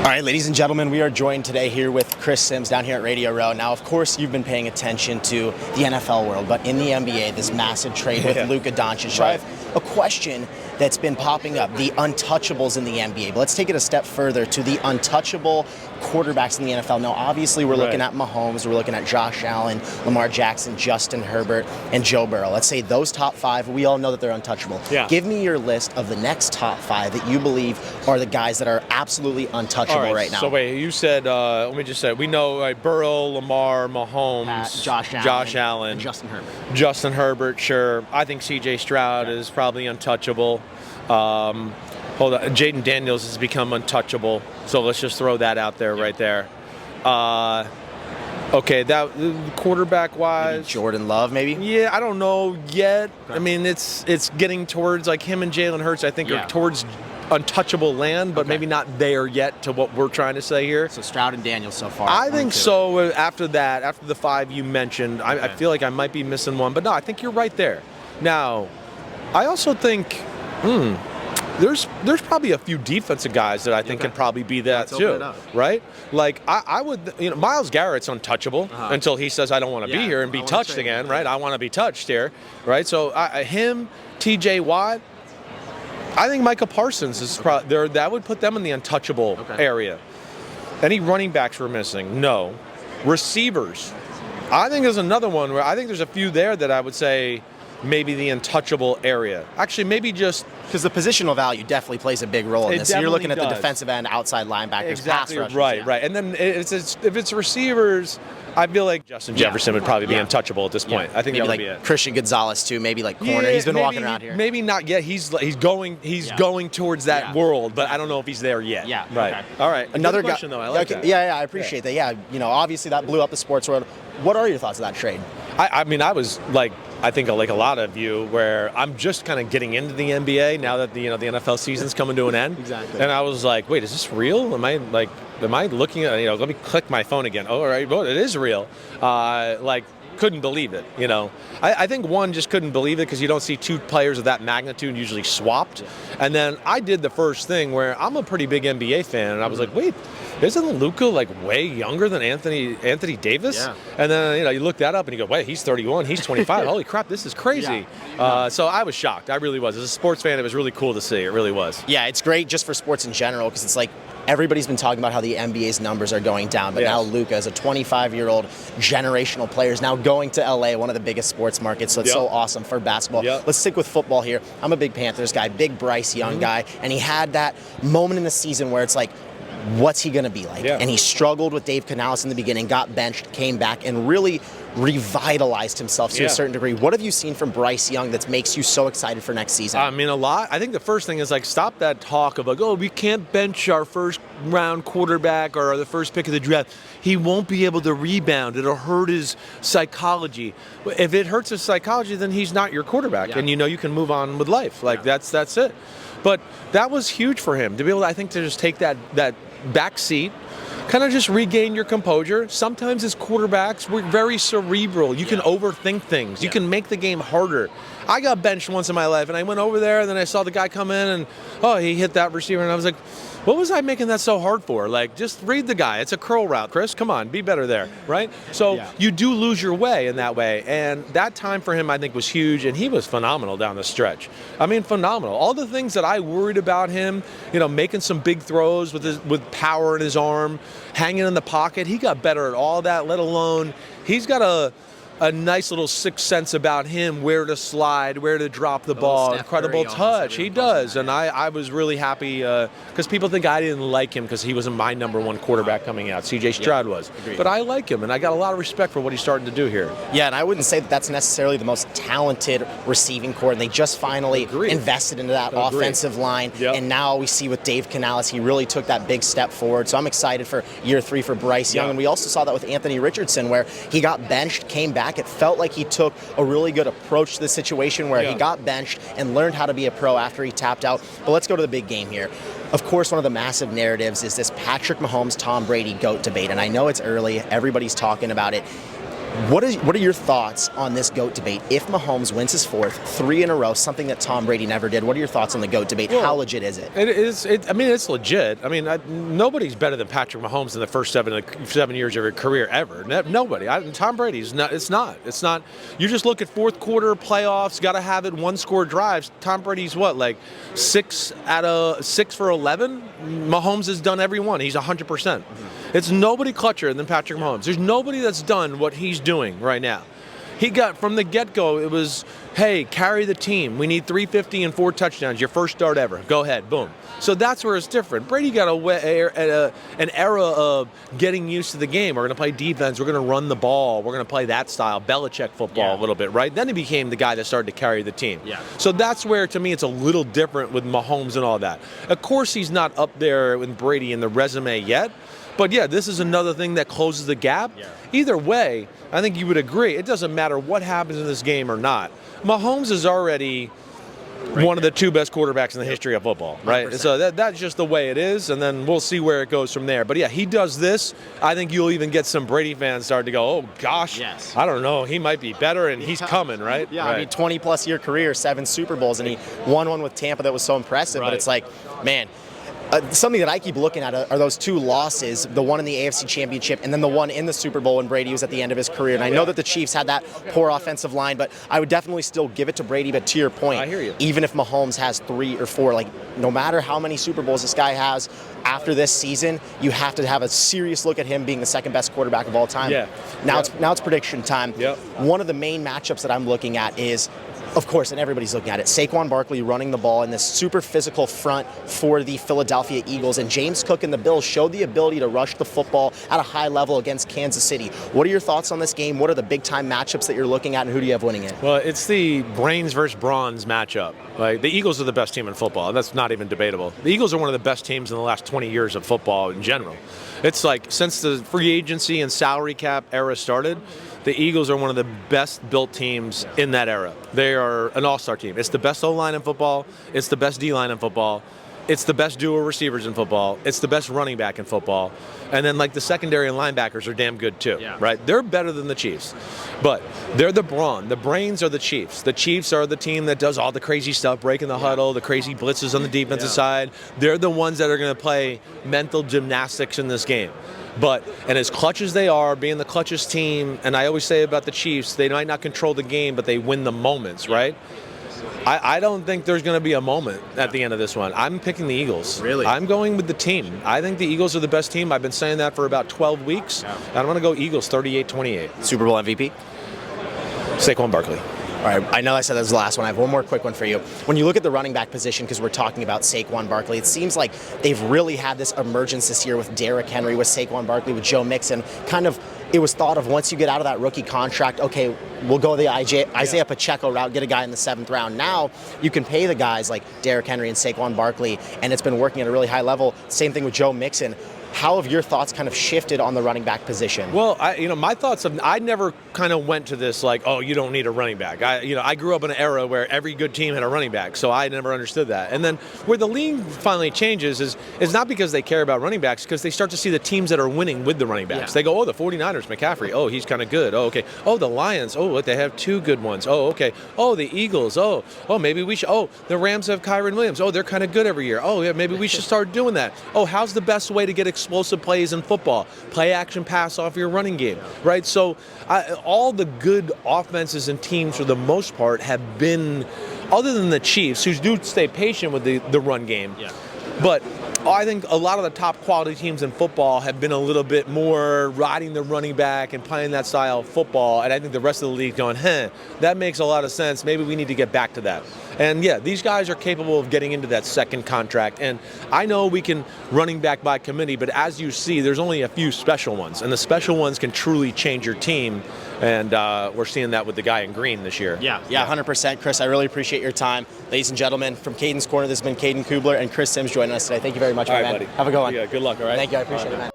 All right, ladies and gentlemen, we are joined today here with Chris Sims down here at Radio Row. Now, of course, you've been paying attention to the NFL world, but in the NBA, this massive trade with Luka Doncic. So I have a question that's been popping up, the untouchables in the NBA. But let's take it a step further to the untouchable quarterbacks in the NFL. Now, obviously, we're looking at Mahomes, we're looking at Josh Allen, Lamar Jackson, Justin Herbert, and Joe Burrow. Let's say those top five, we all know that they're untouchable. Yeah. Give me your list of the next top five that you believe are the guys that are absolutely untouchable right now. So wait, you said, let me just say, we know Burrow, Lamar, Mahomes, Josh Allen, and Justin Herbert. Justin Herbert, sure. I think C.J. Stroud is probably untouchable. Hold on, Jayden Daniels has become untouchable. So let's just throw that out there, right there. Okay, that quarterback-wise, Maybe Jordan Love, maybe. Yeah, I don't know yet. Okay. I mean, it's getting towards like him and Jalen Hurts. I think are towards untouchable land, but maybe not there yet to what we're trying to say here. So Stroud and Daniels so far. I think so. After that, after the five you mentioned, I feel like I might be missing one, but no, I think you're right there. Now, I also think there's probably a few defensive guys that I think can probably be that too, right? Like I would, Myles Garrett's untouchable until he says I don't want to be here and be touched again, right? I want to be touched here, right? So him, T.J. Watt. I think Micah Parsons is there. That would put them in the untouchable area. Any running backs we're missing? No. Receivers. I think there's another one where I think there's a few there that I would say maybe the untouchable area. Actually, maybe just because the positional value definitely plays a big role in this. So you're looking at the defensive end, outside linebackers, exactly, pass rushers. Right. And then if it's receivers, I feel like Justin Jefferson would probably be untouchable at this point. I think maybe that would like be it. Christian Gonzalez too, maybe like corner. He's been walking around here. Maybe not yet. He's going towards that world, but I don't know if he's there yet. Yeah. Right. Okay. All right. Another question though. I like that. Yeah, I appreciate that. Yeah, obviously that blew up the sports world. What are your thoughts of that trade? I mean, I was like, I think like a lot of you, where I'm just kind of getting into the NBA now that the NFL season's coming to an end. Exactly. And I was like, wait, is this real? Am I looking at, let me click my phone again. Oh, all right, well, it is real. Couldn't believe it, I think one just couldn't believe it because you don't see two players of that magnitude usually swapped. And then I did the first thing where I'm a pretty big NBA fan, and I was like, wait, isn't Luka like way younger than Anthony Davis? Yeah. And then you look that up and you go, wait, he's 31, he's 25. Holy crap, this is crazy. So I was shocked. I really was. As a sports fan, it was really cool to see. It really was. Yeah, it's great just for sports in general because it's like everybody's been talking about how the NBA's numbers are going down, but now Luka, as a 25-year-old generational player, is now going to LA, one of the biggest sports markets. So it's so awesome for basketball. Let's stick with football here. I'm a big Panthers guy, big Bryce Young guy, and he had that moment in the season where it's like, what's he going to be like? And he struggled with Dave Canales in the beginning, got benched, came back, and really revitalized himself to a certain degree. What have you seen from Bryce Young that makes you so excited for next season? I mean, a lot. I think the first thing is stop that talk of we can't bench our first round quarterback or the first pick of the draft. He won't be able to rebound. It'll hurt his psychology. If it hurts his psychology, then he's not your quarterback, and you can move on with life. That's it. But that was huge for him to be able, I think, to just take that back seat, kind of just regain your composure. Sometimes as quarterbacks, we're very cerebral. You can overthink things. You can make the game harder. I got benched once in my life, and I went over there, and then I saw the guy come in, and he hit that receiver, and I was like, what was I making that so hard for? Just read the guy. It's a curl route, Chris. Come on, be better there, right? So you do lose your way in that way, and that time for him, I think, was huge, and he was phenomenal down the stretch. I mean, phenomenal. All the things that I worried about him, making some big throws with power in his arm, hanging in the pocket, he got better at all that, let alone he's got a nice little sixth sense about him, where to slide, where to drop the ball. Incredible touch. He does. And I was really happy because people think I didn't like him because he wasn't my number one quarterback coming out. C.J. Stroud was. Agreed. But I like him, and I got a lot of respect for what he's starting to do here. Yeah, and I wouldn't say that that's necessarily the most talented receiving core, and they just finally invested into that offensive line. And now we see with Dave Canales, he really took that big step forward. So I'm excited for year 3 for Bryce Young. And we also saw that with Anthony Richardson, where he got benched, came back. It felt like he took a really good approach to the situation where he got benched and learned how to be a pro after he tapped out. But let's go to the big game here. Of course, one of the massive narratives is this Patrick Mahomes, Tom Brady GOAT debate. And I know it's early. Everybody's talking about it. What are your thoughts on this GOAT debate? If Mahomes wins his fourth, 3 in a row, something that Tom Brady never did, what are your thoughts on the GOAT debate? Well, how legit is it? It is. I mean, it's legit. I mean, nobody's better than Patrick Mahomes in the first 7 years of your career ever. Nobody. Tom Brady's not. It's not. It's not. You just look at fourth quarter playoffs. Got to have it 1-score drives. Tom Brady's what, like 6 for 11? Mahomes has done every one. He's 100%. Mm-hmm. It's nobody clutcher than Patrick Mahomes. There's nobody that's done what he's doing right now. He got, from the get-go, it was, hey, carry the team. We need 350 and 4 touchdowns. Your first start ever. Go ahead. Boom. So that's where it's different. Brady got an era of getting used to the game. We're going to play defense. We're going to run the ball. We're going to play that style, Belichick football a little bit, right? Then he became the guy that started to carry the team. Yeah. So that's where, to me, it's a little different with Mahomes and all that. Of course, he's not up there with Brady in the resume yet. But, yeah, this is another thing that closes the gap. Yeah. Either way, I think you would agree. It doesn't matter what happens in this game or not. Mahomes is already one of the 2 best quarterbacks in the history of football, right? 100%. So that's just the way it is, and then we'll see where it goes from there. But, yeah, he does this. I think you'll even get some Brady fans start to go, oh, gosh, yes. I don't know. He might be better, and he's coming, right? Yeah, right. I mean, 20-plus year career, 7 Super Bowls, and he won one with Tampa that was so impressive. Right. But it's like, man, something that I keep looking at are those 2 losses, the one in the AFC Championship and then the one in the Super Bowl when Brady was at the end of his career. And I know that the Chiefs had that poor offensive line, but I would definitely still give it to Brady. But to your point, I hear you. Even if Mahomes has 3 or 4, like no matter how many Super Bowls this guy has after this season, you have to have a serious look at him being the 2nd best quarterback of all time. Yeah. Now it's prediction time. Yep. One of the main matchups that I'm looking at is, of course, and everybody's looking at it, Saquon Barkley running the ball in this super physical front for the Philadelphia Eagles. And James Cook and the Bills showed the ability to rush the football at a high level against Kansas City. What are your thoughts on this game? What are the big-time matchups that you're looking at, and who do you have winning it? Well, it's the brains versus bronze matchup. Like, the Eagles are the best team in football. That's not even debatable. The Eagles are one of the best teams in the last 20 years of football in general. It's like, since the free agency and salary cap era started, the Eagles are one of the best built teams in that era. They are an all-star team. It's the best O-line in football. It's the best D-line in football. It's the best duo receivers in football. It's the best running back in football. And then, like, the secondary and linebackers are damn good, too, right? They're better than the Chiefs. But they're the brawn. The brains are the Chiefs. The Chiefs are the team that does all the crazy stuff, breaking the huddle, the crazy blitzes on the defensive side. They're the ones that are going to play mental gymnastics in this game. And as clutch as they are, being the clutchest team, and I always say about the Chiefs, they might not control the game, but they win the moments, right? I don't think there's going to be a moment at the end of this one. I'm picking the Eagles. Really? I'm going with the team. I think the Eagles are the best team. I've been saying that for about 12 weeks. Yeah. And I'm going to go Eagles 38-28. Super Bowl MVP? Saquon Barkley. All right, I know I said that was the last one. I have one more quick one for you. When you look at the running back position, because we're talking about Saquon Barkley, it seems like they've really had this emergence this year with Derrick Henry, with Saquon Barkley, with Joe Mixon. Kind of, it was thought of once you get out of that rookie contract, okay, we'll go the Isaiah Pacheco route, get a guy in the 7th round. Now you can pay the guys like Derrick Henry and Saquon Barkley, and it's been working at a really high level. Same thing with Joe Mixon. How have your thoughts kind of shifted on the running back position? Well, my thoughts I never kind of went to this like, oh, you don't need a running back. I grew up in an era where every good team had a running back, so I never understood that. And then where the league finally changes is not because they care about running backs, because they start to see the teams that are winning with the running backs. Yeah. They go, oh, the 49ers, McCaffrey, oh, he's kind of good. Oh, okay. Oh, the Lions, oh, look, they have 2 good ones. Oh, okay. Oh, the Eagles, oh, maybe we should. Oh, the Rams have Kyren Williams. Oh, they're kind of good every year. Oh, yeah, maybe we should start doing that. Oh, how's the best way to get explosive plays in football? Play action pass off your running game, right? So all the good offenses and teams for the most part have been, other than the Chiefs, who do stay patient with the run game. Yeah. But I think a lot of the top quality teams in football have been a little bit more riding the running back and playing that style of football. And I think the rest of the league going, that makes a lot of sense. Maybe we need to get back to that. And yeah, these guys are capable of getting into that second contract. And I know we can running back by committee, but as you see, there's only a few special ones. And the special ones can truly change your team. And we're seeing that with the guy in green this year. Yeah, 100%. Chris, I really appreciate your time. Ladies and gentlemen, from Cayden's Corner, this has been Cayden Kubler and Chris Sims joining us today. Thank you very much, all right, man. Buddy. Have a good one. Yeah, good luck, all right? Thank you. I appreciate it, man.